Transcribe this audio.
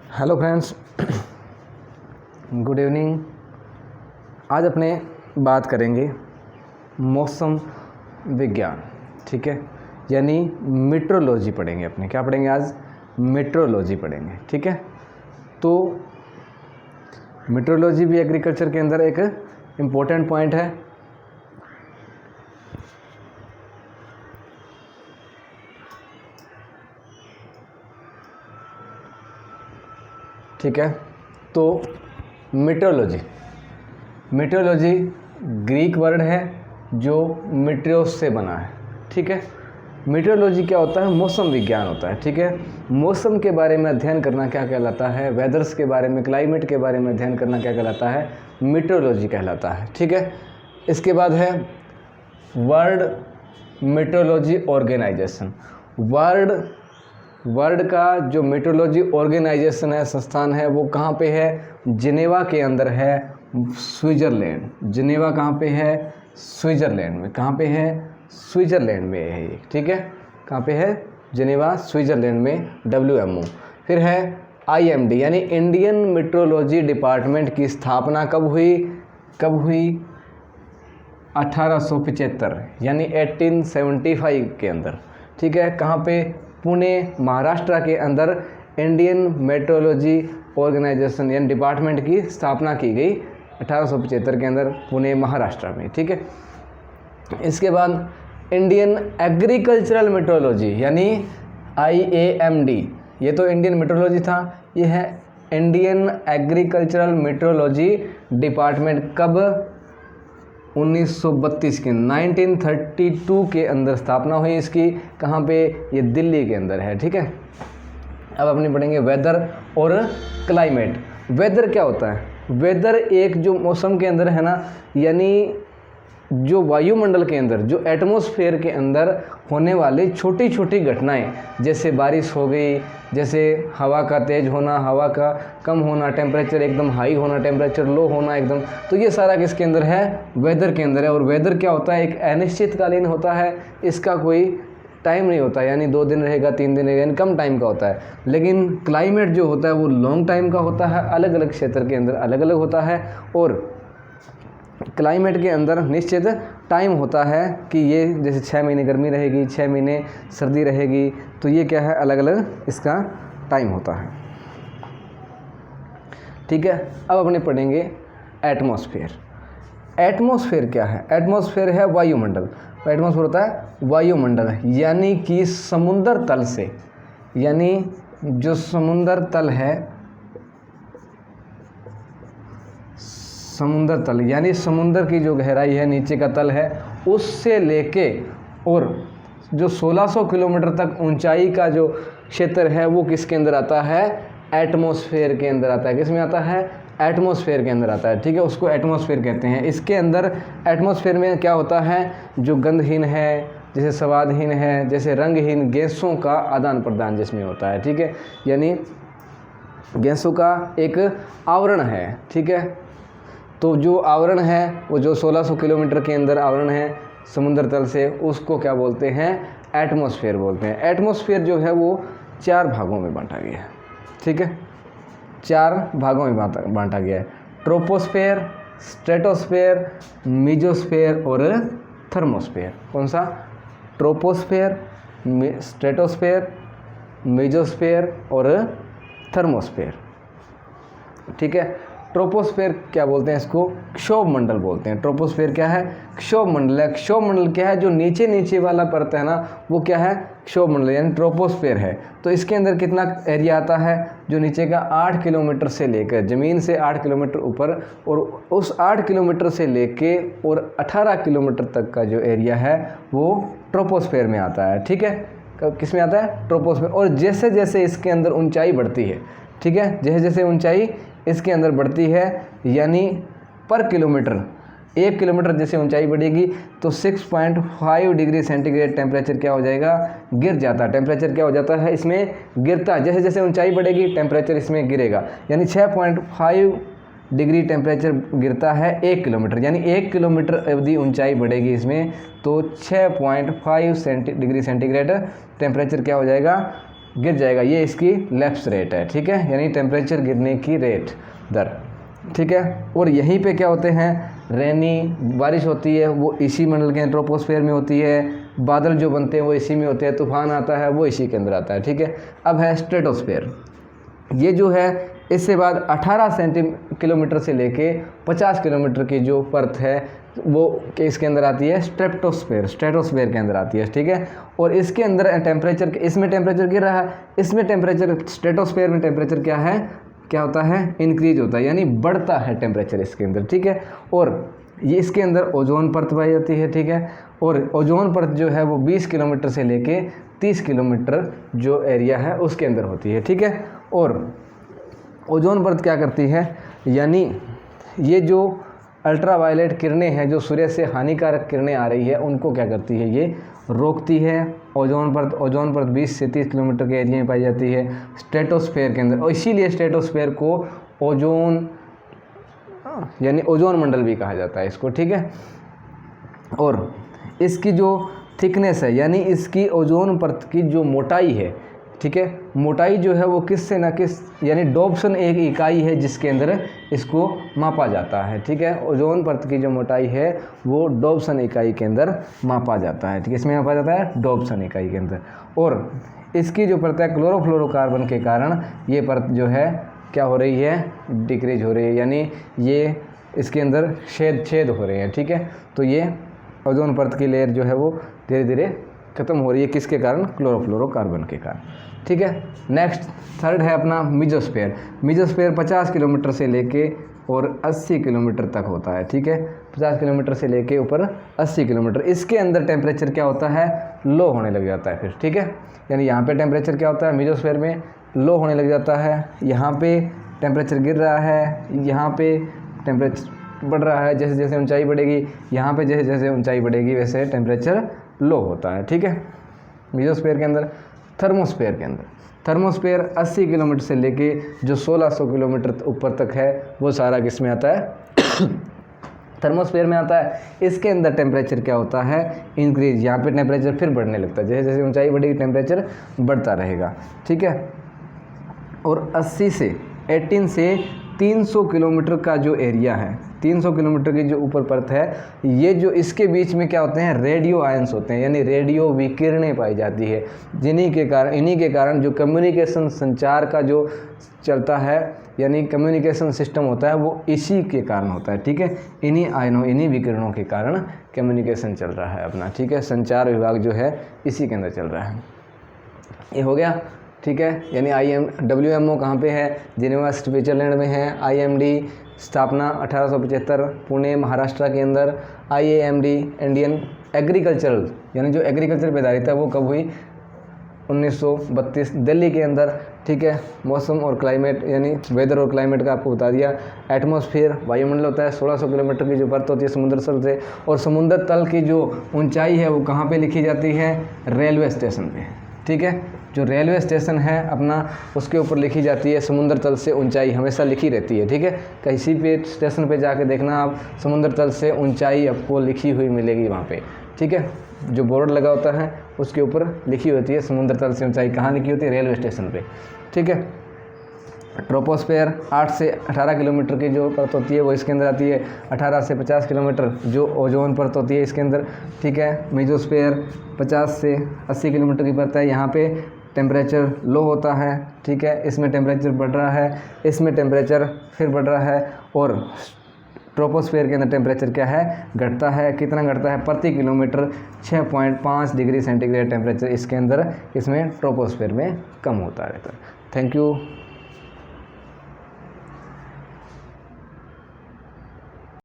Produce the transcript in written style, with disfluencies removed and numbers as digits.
Hello friends, good evening. आज अपने बात करेंगे मौसम विज्ञान, ठीक है, यानी मीट्रोलॉजी पढ़ेंगे। अपने क्या पढ़ेंगे आज? मीट्रोलॉजी पढ़ेंगे, ठीक है। तो मीट्रोलॉजी भी एग्रीकल्चर के अंदर एक इम्पोर्टेंट पॉइंट है। ठीक है, तो मीट्रोलॉजी ग्रीक वर्ड है जो मीट्रियोस से बना है, ठीक है। मीट्रोलॉजी क्या होता है? मौसम विज्ञान होता है, ठीक है। मौसम के बारे में अध्ययन करना क्या कहलाता है? वेदर्स के बारे में, क्लाइमेट के बारे में अध्ययन करना क्या कहलाता है? मीट्रोलॉजी कहलाता है, ठीक है। इसके बाद है वर्ल्ड मीट्रोलॉजी ऑर्गेनाइजेशन। वर्ल्ड का जो मीट्रोलॉजी ऑर्गेनाइजेशन है, संस्थान है, वो कहाँ पे है? जिनेवा के अंदर है, स्विट्ज़रलैंड। जिनेवा कहाँ पे है? स्विट्ज़रलैंड में। कहाँ पे है? स्विट्ज़रलैंड में है ये, ठीक है। कहाँ पे है? जिनेवा, स्विट्ज़रलैंड में, WMO। फिर है IMD यानी इंडियन मीट्रोलॉजी डिपार्टमेंट की स्थापना कब हुई? 1875 यानी 1875 के अंदर, ठीक है। कहाँ पे? पुणे, महाराष्ट्र के अंदर इंडियन मेट्रोलॉजी ऑर्गेनाइजेशन यानी डिपार्टमेंट की स्थापना की गई 1875 के अंदर, पुणे, महाराष्ट्र में, ठीक है। इसके बाद इंडियन एग्रीकल्चरल मेट्रोलॉजी यानी IAMD, ये तो इंडियन मेट्रोलॉजी था, ये है इंडियन एग्रीकल्चरल मेट्रोलॉजी डिपार्टमेंट। कब? 1932 के 1932 के अंदर स्थापना हुई इसकी। कहाँ पे? ये दिल्ली के अंदर है, ठीक है। अब अपने पढ़ेंगे वेदर और क्लाइमेट। वेदर क्या होता है? वेदर एक जो मौसम के अंदर है ना, यानी जो वायुमंडल के अंदर, जो एटमॉस्फेयर के अंदर होने वाली छोटी छोटी घटनाएं, जैसे बारिश हो गई, जैसे हवा का तेज होना, हवा का कम होना, टेम्परेचर एकदम हाई होना, टेम्परेचर लो होना एकदम, तो ये सारा किसके अंदर है? वेदर के अंदर है। और वेदर क्या होता है? एक अनिश्चितकालीन होता है, इसका कोई टाइम नहीं होता, यानी 2 दिन रहेगा, 3 दिन रहेगा, यानी कम टाइम का होता है। लेकिन क्लाइमेट जो होता है वो लॉन्ग टाइम का होता है, अलग अलग क्षेत्र के अंदर अलग अलग होता है। और क्लाइमेट के अंदर निश्चित टाइम होता है कि ये जैसे 6 महीने गर्मी रहेगी, 6 महीने सर्दी रहेगी, तो ये क्या है? अलग अलग इसका टाइम होता है, ठीक है। अब अपने पढ़ेंगे एटमॉस्फेयर। एटमॉस्फेयर क्या है? एटमॉस्फेयर है वायुमंडल। एटमॉस्फेयर होता है वायुमंडल, यानी कि समुद्र तल से, यानी जो समुद्र तल है, समुद्र तल यानी समुद्र की जो गहराई है, नीचे का तल है, उससे लेके और जो 1600 किलोमीटर तक ऊंचाई का जो क्षेत्र है वो किसके अंदर आता है? एटमॉस्फेयर के अंदर आता है। किस में आता है? एटमॉस्फेयर के अंदर आता है, ठीक है। उसको एटमॉस्फेयर कहते हैं। इसके अंदर एटमॉस्फेयर में क्या होता है? जो गंधहीन है, जैसे स्वादहीन है, जैसे रंगहीन गैसों का आदान प्रदान जिसमें होता है, ठीक है। यानी गैसों का एक आवरण है, ठीक है। तो जो आवरण है वो जो 1600 किलोमीटर के अंदर आवरण है समुद्र तल से, उसको क्या बोलते हैं? एटमॉस्फेयर बोलते हैं। एटमॉस्फेयर जो है वो 4 भागों में बांटा गया है, ठीक है। 4 भागों में बांटा गया है। ट्रोपोस्फेयर, स्ट्रेटोस्फेयर, मीजोस्फेयर और थर्मोस्फेयर। कौन सा? ट्रोपोस्फेयर, स्ट्रेटोस्फेयर, मीजोस्फेयर और थर्मोस्फेयर, ठीक है। ट्रोपोस्फेयर क्या बोलते हैं? इसको क्षोभ मंडल बोलते हैं। ट्रोपोस्फेयर क्या है? क्षोभ मंडल है। क्षोभ मंडल क्या है? जो नीचे नीचे वाला परत है ना, वो क्या है? क्षोभ मंडल यानी ट्रोपोस्फेयर है। तो इसके अंदर कितना एरिया आता है? जो नीचे का 8 किलोमीटर से लेकर, ज़मीन से 8 किलोमीटर ऊपर, और उस 8 किलोमीटर से लेके और 18 किलोमीटर तक का जो एरिया है वो ट्रोपोस्फेयर में आता है, ठीक है। किस में आता है? ट्रोपोस्फेयर। और जैसे जैसे इसके अंदर ऊंचाई बढ़ती है, ठीक है, जैसे जैसे ऊंचाई इसके अंदर बढ़ती है, यानी पर किलोमीटर, 1 किलोमीटर जैसे ऊंचाई बढ़ेगी तो 6.5 डिग्री सेंटीग्रेड टेम्परेचर क्या हो जाएगा? गिर जाता है। टेम्परेचर क्या हो जाता है? इसमें गिरता है। जैसे जैसे ऊंचाई बढ़ेगी टेम्परेचर इसमें गिरेगा, यानी 6.5 डिग्री टेम्परेचर गिरता है 1 किलोमीटर, यानी 1 किलोमीटर अवधि ऊंचाई बढ़ेगी इसमें तो 6.5 डिग्री सेंटीग्रेड टेम्परेचर क्या हो जाएगा? गिर जाएगा। ये इसकी लैप्स रेट है, ठीक है, यानी टेम्परेचर गिरने की रेट दर, ठीक है। और यहीं पे क्या होते हैं, रेनी बारिश होती है वो इसी मंडल के ट्रोपोस्फेयर में होती है, बादल जो बनते हैं वो इसी में होते हैं, तूफान आता है वो इसी के अंदर आता है, ठीक है। अब है स्ट्रेटोस्फेयर, ये जो है इससे बाद 18 किलोमीटर से लेके 50 किलोमीटर की जो परत है वो इसके अंदर आती है स्ट्रेटोस्फेयर के अंदर आती है, ठीक है। और इसके अंदर टेम्परेचर, इसमें टेम्परेचर गिर रहा है, इसमें टेम्परेचर, स्ट्रेटोस्फेयर में टेम्परेचर क्या होता है, इंक्रीज होता है, यानी बढ़ता है टेम्परेचर इसके अंदर, ठीक है। और ये इसके अंदर ओजोन परत पाई जाती है, ठीक है। और ओजोन परत जो है वो 20 किलोमीटर से लेके 30 किलोमीटर जो एरिया है उसके अंदर होती है, ठीक है। और ओजोन परत क्या करती है, यानी ये जो अल्ट्रावायलेट किरणें हैं, जो सूर्य से हानिकारक किरणें आ रही है, उनको क्या करती है, ये रोकती है। ओजोन परत 20 से 30 किलोमीटर के एरिया में पाई जाती है स्ट्रेटोस्फेयर के अंदर, और इसीलिए स्ट्रेटोस्फेयर को ओजोन यानी ओजोन मंडल भी कहा जाता है इसको, ठीक है। और इसकी जो थिकनेस है, यानी इसकी ओजोन परत की जो मोटाई है, ठीक है, मोटाई जो है वो किस से ना किस, यानी डॉप्सन एक इकाई है जिसके अंदर इसको मापा जाता है, ठीक है। ओजोन परत की जो मोटाई है वो डॉप्सन इकाई के अंदर मापा जाता है, ठीक है, इसमें मापा जाता है डॉप्सन इकाई के अंदर। और इसकी जो परत है क्लोरोफ्लोरोकार्बन के कारण ये परत जो है क्या हो रही है, डिक्रीज हो रही है, यानी ये इसके अंदर छेद हो रहे हैं, ठीक है। तो ये ओजोन परत की लेयर जो है वो धीरे धीरे खत्म हो रही है, किसके कारण, क्लोरोफ्लोरोकार्बन के कारण, ठीक है। नेक्स्ट थर्ड है अपना मीजोस्फेयर। मीजोस्फेयर 50 किलोमीटर से लेके और 80 किलोमीटर तक होता है, ठीक है, 50 किलोमीटर से लेके ऊपर 80 किलोमीटर। इसके अंदर टेम्परेचर क्या होता है, लो होने लग जाता है फिर, ठीक है। यानी यहाँ पे टेम्परेचर क्या होता है, मीजोस्फेयर में लो होने लग जाता है, यहाँ पे टेम्परेचर गिर रहा है, यहाँ पे टेम्परेचर बढ़ रहा है, जैसे जैसे ऊंचाई बढ़ेगी, यहाँ पे जैसे जैसे ऊंचाई बढ़ेगी वैसे टेम्परेचर लो होता है, ठीक है, मीजोस्फेयर के अंदर। थर्मोस्फेयर 80 किलोमीटर से लेके जो 1600 किलोमीटर ऊपर तक है वो सारा किस में आता है थर्मोस्फेयर में आता है। इसके अंदर टेम्परेचर क्या होता है, इंक्रीज, यहाँ पे टेम्परेचर फिर बढ़ने लगता है, जैसे जैसे ऊंचाई बढ़ेगी टेम्परेचर बढ़ता रहेगा, ठीक है। और 18 से 300 किलोमीटर का जो एरिया है, 300 किलोमीटर की जो ऊपर परत है, ये जो इसके बीच में क्या होते हैं, रेडियो आयंस होते हैं, यानी रेडियो विकिरणें पाई जाती है, इन्हीं के कारण जो कम्युनिकेशन, संचार का जो चलता है, यानी कम्युनिकेशन सिस्टम होता है वो इसी के कारण होता है, ठीक है। इन्हीं विकिरणों के कारण कम्युनिकेशन चल रहा है अपना, ठीक है, संचार विभाग जो है इसी के अंदर चल रहा है। ये हो गया, ठीक है। यानी WMO कहाँ पे है, जिनेवा स्विट्जरलैंड में है। IMD स्थापना 1875 पुणे महाराष्ट्र के अंदर। IAMD इंडियन एग्रीकल्चरल, यानी जो एग्रीकल्चर पे आधारित है वो कब हुई, 1932 दिल्ली के अंदर, ठीक है। मौसम और क्लाइमेट, यानी वेदर और क्लाइमेट का आपको बता दिया। एटमॉस्फेयर वायुमंडल होता है, 1600 किलोमीटर की जो परत होती है समुद्र तल से, और समुद्र तल की जो ऊंचाई है वो कहाँ पे लिखी जाती है, रेलवे स्टेशन पे, ठीक है। जो रेलवे स्टेशन है अपना उसके ऊपर लिखी जाती है समुद्र तल से ऊंचाई, हमेशा लिखी रहती है, ठीक है। किसी पे स्टेशन पे जाके देखना आप, समुद्र तल से ऊंचाई आपको लिखी हुई मिलेगी वहाँ पे, ठीक है। जो बोर्ड लगा होता है उसके ऊपर लिखी होती है समुद्र तल से ऊंचाई, कहाँ लिखी होती है, रेलवे स्टेशन पे, ठीक है। ट्रोपोस्फेयर 8 से 18 किलोमीटर की जो परत होती है वो इसके अंदर आती है। 18 से 50 किलोमीटर जो ओजोन परत होती है इसके अंदर, ठीक है। मीजोस्फेयर 50 से 80 किलोमीटर की परत है, यहाँ पे टेम्परेचर लो होता है, ठीक है। इसमें टेम्परेचर बढ़ रहा है, इसमें टेम्परेचर फिर बढ़ रहा है, और ट्रोपोस्फेयर के अंदर टेम्परेचर क्या है, घटता है। कितना घटता है, प्रति किलोमीटर 6.5 डिग्री सेंटीग्रेड टेम्परेचर इसके अंदर, इसमें ट्रोपोस्फेयर में कम होता रहता है। Thank you.